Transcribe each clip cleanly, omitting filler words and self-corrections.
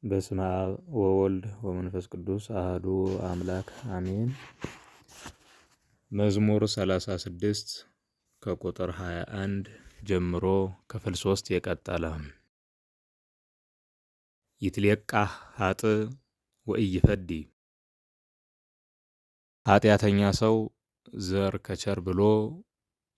በስመ አብ ወወልድ ወመንፈስ ቅዱስ አሐዱ አምላክ አሜን። መዝሙር 36 ከቁጥር 21 ጀምሮ ክፍል 3 የቀጠለ። ይትሌቃህ ኃጥእ ወኢይፈዲ። ኃጢአተኛ ሰው ዘር ከቸር ብሎ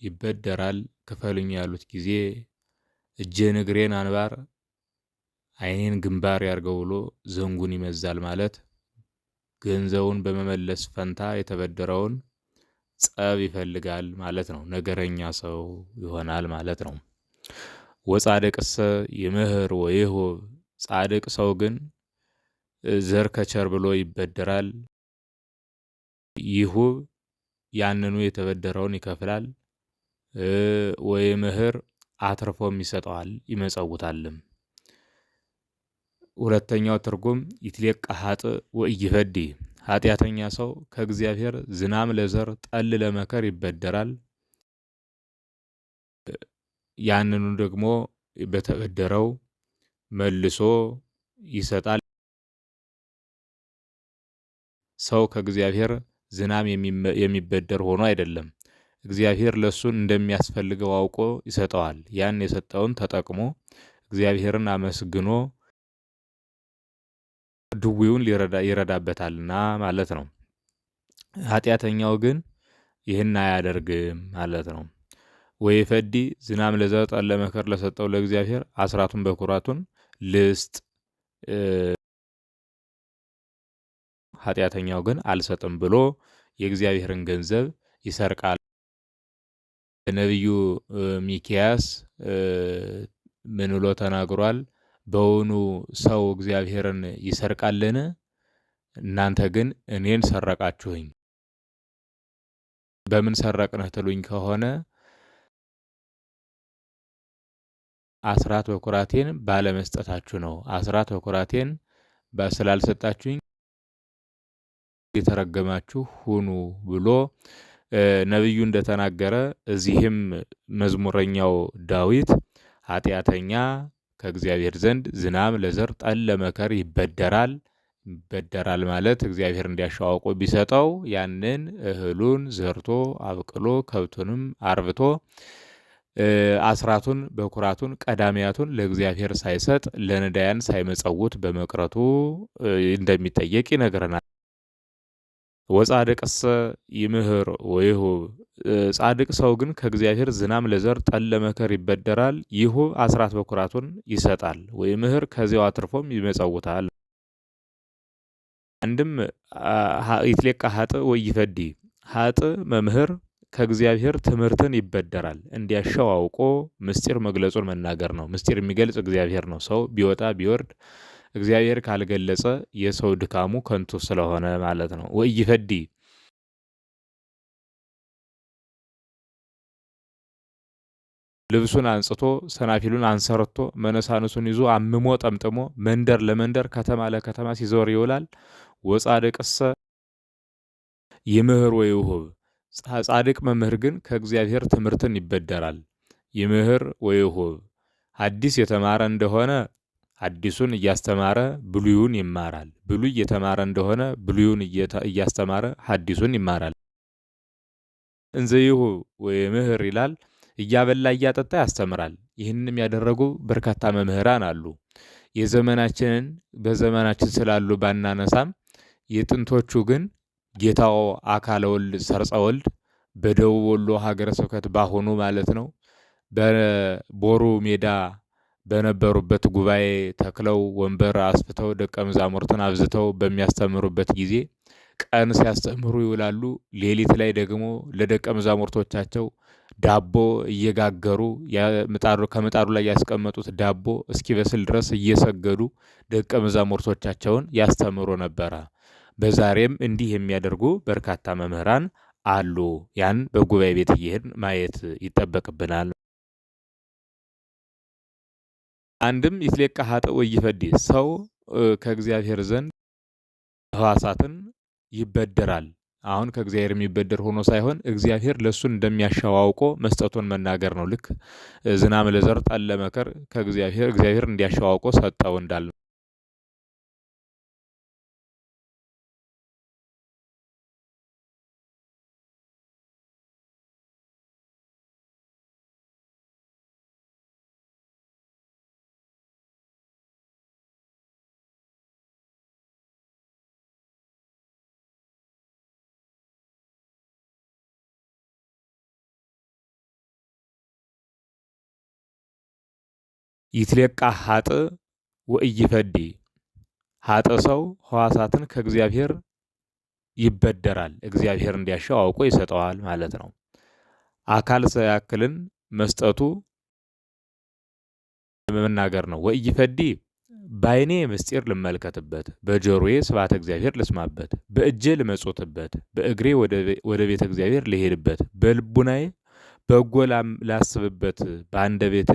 ይበደራል። ክፈሉኝ ያሉት ጊዜ እጄን እግሬን አንባር ዓይኔን ግንባር ያርገው ብሎ ዘንጉን ይመዛል ማለት ገንዘቡን በመመለስ ፈንታ የተበደረውን ጸብ ይፈልጋል ማለት ነው። ነገረኛ ሰው ይሆናል ማለት ነው። ወጻድቅሰ ይምህር ወይሁብ። ጻድቅ ሰው ግን ዘር ከቸር ብሎ ይበደራል፣ ይሁብ ያንኑ የተበደረውን ይከፍላል። ወይምህር አትርፎም ይሰጠዋል ይመጸውታልም። ሁለተኛው ትርጉም ይትሌቃህ ኃጥእ ወኢይፈዲ። ኃጢአተኛ ሰው ከእግዚአብሔር ዝናም ለዘር ጠል ለመከር ይበደራል፣ ያንኑ ደግሞ በተበደረው መልሶ ይሰጣል። ሰው ከእግዚአብሔር ዝናም የሚበደር ሆኖ አይደለም፣ እግዚአብሔር ለሱን እንደሚያስፈልገው አውቆ ይሰጠዋል። ያን የሰጠውን ተጠቅሞ እግዚአብሔርን አመስግኖ ድዌውን ይረዳበታልና ማለት ነው። ኃጢአተኛው ግን ይህን አያደርግም ማለት ነው። ወይፈዲ ዝናም ለዘር ጠል ለመከር ለሰጠው ለእግዚአብሔር አስራቱን በኩራቱን ልስጥ። ኃጢአተኛው ግን አልሰጥም ብሎ የእግዚአብሔርን ገንዘብ ይሰርቃል። ነቢዩ ሚክያስ ምን ብሎ ተናግሯል? በውኑ ሰው እግዚአብሔርን ይሰርቃልን? እናንተ ግን እኔን ሰረቃችሁኝ። በምን ሰረቅነህ ትሉኝ ከሆነ አስራት በኩራቴን ባለመስጠታችሁ ነው። አስራት በኩራቴን ስላልሰጣችሁኝ የተረገማችሁ ሁኑ ብሎ ነቢዩ እንደተናገረ እዚህም መዝሙረኛው ዳዊት ኃጢአተኛ ከእግዚአብሔር ዘንድ ዝናም ለዘር ጠል ለመከር ይበደራል ማለት እግዚአብሔር እንዲያሻው አውቆ ቢሰጠው ያንን እህሉን ዘርቶ አብቅሎ ከብቱንም አርብቶ አስራቱን በኩራቱን ቀዳሚያቱን ለእግዚአብሔር ሳይሰጥ ለነዳያን ሳይመጸውት በመቅረቱ እንደሚጠየቅ ይነግረናል። ወጻድቅሰ ይምህር ወይሁብ። ጻድቅ ሰው ግን ከእግዚአብሔር ዝናም ለዘር ጠል ለመከር ይበደራል፣ ይሁብ አስራት በኩራቱን ይሰጣል። ወይምህር ከዚያው አትርፎም ይመጸውታል። አንድም ይትሌቃህ ኃጥእ ወኢይፈዲ። ኃጥእ መምህር ከእግዚአብሔር ትምህርትን ይበደራል። እንዲያሻው አውቆ ምስጢር መግለጹን መናገር ነው። ምስጢር የሚገልጽ እግዚአብሔር ነው። ሰው ቢወጣ ቢወርድ እግዚአብሔር ካልገለጸ የሰው ድካሙ ከንቱ ስለሆነ ማለት ነው። ወኢይፈዲ ልብሱን አንጽቶ ሰናፊሉን አንሰርቶ መነሳንሱን ይዞ አምሞ ጠምጥሞ መንደር ለመንደር ከተማ ለከተማ ሲዞር ይውላል። ወጻድቅሰ ይምህር ወይሁብ። ጻድቅ መምህር ግን ከእግዚአብሔር ትምህርትን ይበደራል። ይምህር ወይሁብ ሐዲስ የተማረ እንደሆነ ሐዲሱን እያስተማረ ብሉዩን ይማራል። ብሉይ የተማረ እንደሆነ ብሉዩን እያስተማረ ሐዲሱን ይማራል። እንዘ ይሁብ ወይምህር ይላል። እያበላ እያጠጣ ያስተምራል። ይህንንም ያደረጉ በርካታ መምህራን አሉ። የዘመናችንን በዘመናችን ስላሉ ባናነሳም የጥንቶቹ ግን ጌታው አካለ ወልድ ሰርጸ ወልድ በደቡብ ወሎ ሀገረ ስብከት ባሆኑ ማለት ነው በቦሩ ሜዳ በነበሩበት ጉባኤ ተክለው ወንበር አስፍተው ደቀ መዛሙርትን አብዝተው በሚያስተምሩበት ጊዜ ቀን ሲያስተምሩ ይውላሉ። ሌሊት ላይ ደግሞ ለደቀ መዛሙርቶቻቸው ዳቦ እየጋገሩ ከምጣዱ ላይ ያስቀመጡት ዳቦ እስኪበስል ድረስ እየሰገዱ ደቀ መዛሙርቶቻቸውን ያስተምሩ ነበረ። በዛሬም እንዲህ የሚያደርጉ በርካታ መምህራን አሉ። ያን በጉባኤ ቤት እየሄድን ማየት ይጠበቅብናል። አንድም ይትሌቃህ ኃጥእ ወኢይፈዲ። ሰው ከእግዚአብሔር ዘንድ ሕዋሳትን ይበደራል። አሁን ከእግዚአብሔር የሚበደር ሆኖ ሳይሆን እግዚአብሔር ለሱን እንደሚያሻው አውቆ መስጠቱን መናገር ነው። ልክ ዝናም ለዘር ጠል ለመከር እግዚአብሔር እንዲያሻው አውቆ ሰጠው እንዳል ይትሌቃ ሀጥ ወኢይፈዲ ሀጥ ሰው ሕዋሳትን ከእግዚአብሔር ይበደራል፣ እግዚአብሔር እንዲያሻው አውቆ ይሰጠዋል ማለት ነው። አካል ሳያክልን መስጠቱ መናገር ነው። ወኢይፈዲ በዓይኔ ምስጢር ልመልከትበት፣ በጆሮዬ ስብሐተ እግዚአብሔር ልስማበት፣ በእጄ ልመጾትበት፣ በእግሬ ወደ ቤተ እግዚአብሔር ልሄድበት፣ በልቡናዬ በጎ ላስብበት፣ በአንደበቴ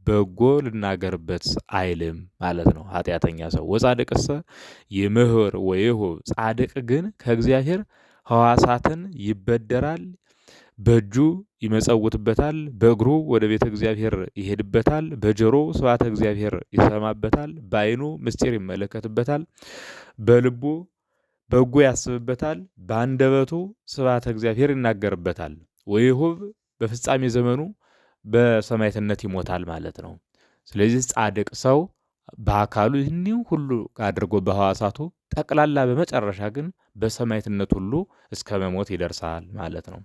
በጎ ልናገርበት አይልም ማለት ነው ኃጢአተኛ ሰው። ወጻድቅሰ ይምህር ወይሁብ ጻድቅ ግን ከእግዚአብሔር ሕዋሳትን ይበደራል፣ በእጁ ይመጸውትበታል፣ በእግሩ ወደ ቤተ እግዚአብሔር ይሄድበታል፣ በጆሮ ስብሐተ እግዚአብሔር ይሰማበታል፣ በዓይኑ ምስጢር ይመለከትበታል፣ በልቡ በጎ ያስብበታል፣ በአንደበቱ ስብሐተ እግዚአብሔር ይናገርበታል። ወይሁብ በፍጻሜ ዘመኑ በሰማዕትነት ይሞታል ማለት ነው። ስለዚህ ጻድቅ ሰው በአካሉ ይህን ሁሉ አድርጎ በሕዋሳቱ ጠቅላላ በመጨረሻ ግን በሰማዕትነት ሁሉ እስከ መሞት ይደርሳል ማለት ነው።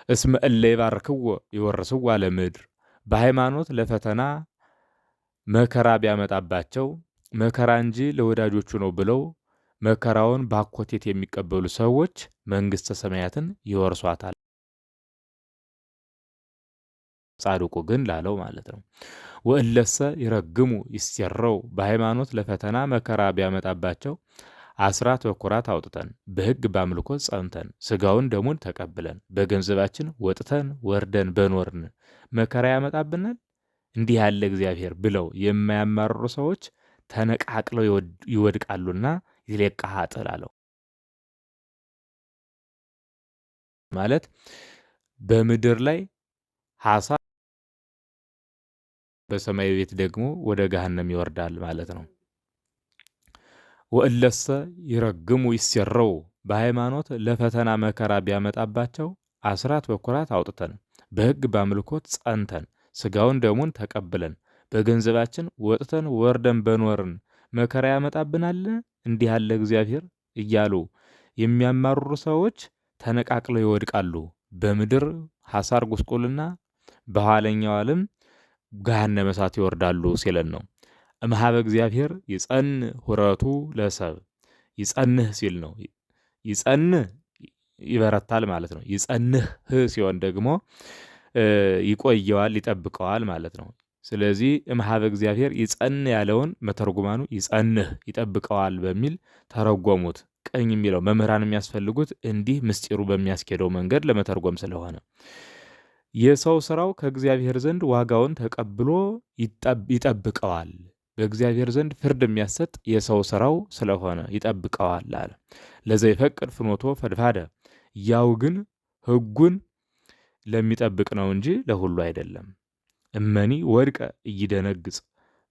እስመ እለ ይባርክዎ ይወርስዋ ለምድር በሃይማኖት ለፈተና መከራ ቢያመጣባቸው መከራ እንጂ ለወዳጆቹ ነው ብለው መከራውን ባኮቴት የሚቀበሉ ሰዎች መንግሥተ ሰማያትን ይወርሷታል። ጻድቁ ግን ላለው ማለት ነው። ወእለሰ ይረግሙ ይስየረው በሃይማኖት ለፈተና መከራ ቢያመጣባቸው አስራት በኩራት አውጥተን በሕግ በአምልኮት ጸንተን ሥጋውን ደሙን ተቀብለን በገንዘባችን ወጥተን ወርደን በኖርን መከራ ያመጣብናል እንዲህ ያለ እግዚአብሔር ብለው የማያማርሩ ሰዎች ተነቃቅለው ይወድቃሉና ይትሌቃ ሀጥ ላለው ማለት በምድር ላይ ሐሳብ በሰማይ ቤት ደግሞ ወደ ገሃነም ይወርዳል ማለት ነው። ወእለሰ ይረግሙ ይስየረው በሃይማኖት ለፈተና መከራ ቢያመጣባቸው አስራት በኩራት አውጥተን በሕግ በአምልኮት ጸንተን ሥጋውን ደሙን ተቀብለን በገንዘባችን ወጥተን ወርደን በኖርን መከራ ያመጣብናል እንዲህ ያለ እግዚአብሔር እያሉ የሚያማርሩ ሰዎች ተነቃቅለው ይወድቃሉ። በምድር ሐሳር ጉስቁልና በኋለኛው ዓለም ገሃነመ እሳት ይወርዳሉ ሲለን ነው። እምኀበ እግዚአብሔር ይጸን ሁረቱ ለሰብ ይጸንህ ሲል ነው። ይጸንህ ይበረታል ማለት ነው። ይጸንህ ሲሆን ደግሞ ይቆየዋል ይጠብቀዋል ማለት ነው። ስለዚህ እምኀበ እግዚአብሔር ይጸን ያለውን መተርጉማኑ ይጸንህ ይጠብቀዋል በሚል ተረጎሙት። ቀኝ የሚለው መምህራን የሚያስፈልጉት እንዲህ ምስጢሩ በሚያስኬደው መንገድ ለመተርጎም ስለሆነ የሰው ስራው ከእግዚአብሔር ዘንድ ዋጋውን ተቀብሎ ይጠብቀዋል። በእግዚአብሔር ዘንድ ፍርድ የሚያሰጥ የሰው ስራው ስለሆነ ይጠብቀዋል አለ። ለዘይፈቅድ ፍኖቶ ፈድፋደ ያው ግን ሕጉን ለሚጠብቅ ነው እንጂ ለሁሉ አይደለም። እመኒ ወድቀ እይደነግጽ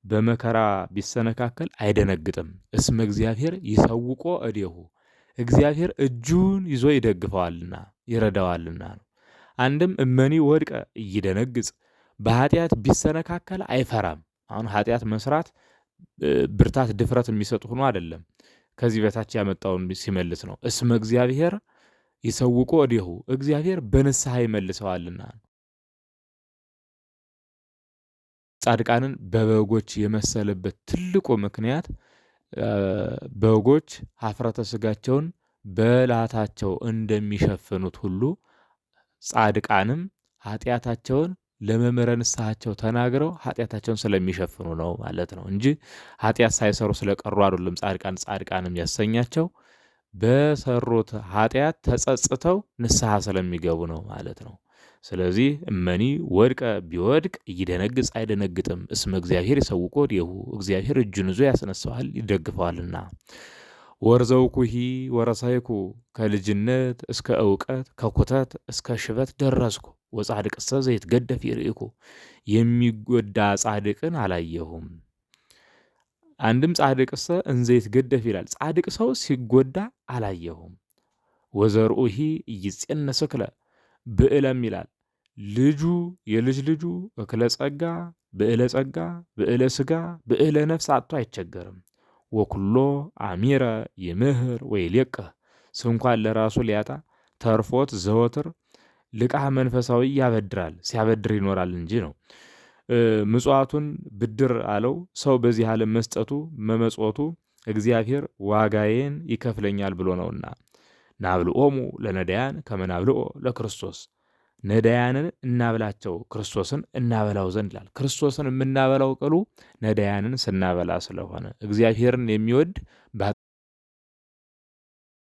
በመከራ ቢሰነካከል አይደነግጥም። እስመ እግዚአብሔር ይሰውቆ እዴሁ እግዚአብሔር እጁን ይዞ ይደግፈዋልና ይረዳዋልና ነው። አንድም እመኒ ወድቀ እይደነግጽ በኃጢአት ቢሰነካከል አይፈራም። አሁን ኃጢአት መስራት ብርታት ድፍረት የሚሰጥ ሆኖ አይደለም፣ ከዚህ በታች ያመጣውን ሲመልስ ነው። እስመ እግዚአብሔር ይሰውቆ እዴሁ እግዚአብሔር በንስሐ ይመልሰዋልና። ጻድቃንን በበጎች የመሰለበት ትልቁ ምክንያት በጎች ኀፍረተ ሥጋቸውን በላታቸው እንደሚሸፍኑት ሁሉ ጻድቃንም ኃጢአታቸውን ለመምህረ ንስሐቸው ተናግረው ኃጢአታቸውን ስለሚሸፍኑ ነው ማለት ነው እንጂ ኃጢአት ሳይሰሩ ስለቀሩ አይደለም። ጻድቃንም ያሰኛቸው በሰሩት ኃጢአት ተጸጽተው ንስሐ ስለሚገቡ ነው ማለት ነው። ስለዚህ እመኒ ወድቀ ቢወድቅ ይደነግጽ አይደነግጥም። እስመ እግዚአብሔር ይሰውቆ እዴሁ እግዚአብሔር እጁን ይዞ ያስነሳዋል ይደግፈዋልና። ወርዘውኩሂ ወረሳይኩ ከልጅነት እስከ ዕውቀት ከኩተት እስከ ሽበት ደረስኩ። ወጻድቅሰ ዘይትገደፍ ይርኢኩ የሚጎዳ ጻድቅን አላየሁም። አንድም ጻድቅሰ እንዘ ይትገደፍ ይላል። ጻድቅ ሰው ሲጎዳ አላየሁም። ወዘርኡሂ ኢይጼነስ እክለ ብዕለም ይላል። ልጁ የልጅ ልጁ እክለ ጸጋ ብዕለ ጸጋ ብዕለ ሥጋ ብዕለ ነፍስ አጥቶ አይቸገርም። ወኩሎ አሚረ ይምህር ወይሌቅህ ስንኳን ለራሱ ሊያጣ ተርፎት ዘወትር ልቃህ መንፈሳዊ ያበድራል ሲያበድር ይኖራል እንጂ ነው። ምጽዋቱን ብድር አለው። ሰው በዚህ ዓለም መስጠቱ መመጽወቱ እግዚአብሔር ዋጋዬን ይከፍለኛል ብሎ ነውና ናብልኦሙ ለነዳያን ከመ ናብልኦ ለክርስቶስ ነዳያንን እናብላቸው ክርስቶስን እናበላው ዘንድ ይላል። ክርስቶስን የምናበላው ቅሉ ነዳያንን ስናበላ ስለሆነ እግዚአብሔርን የሚወድ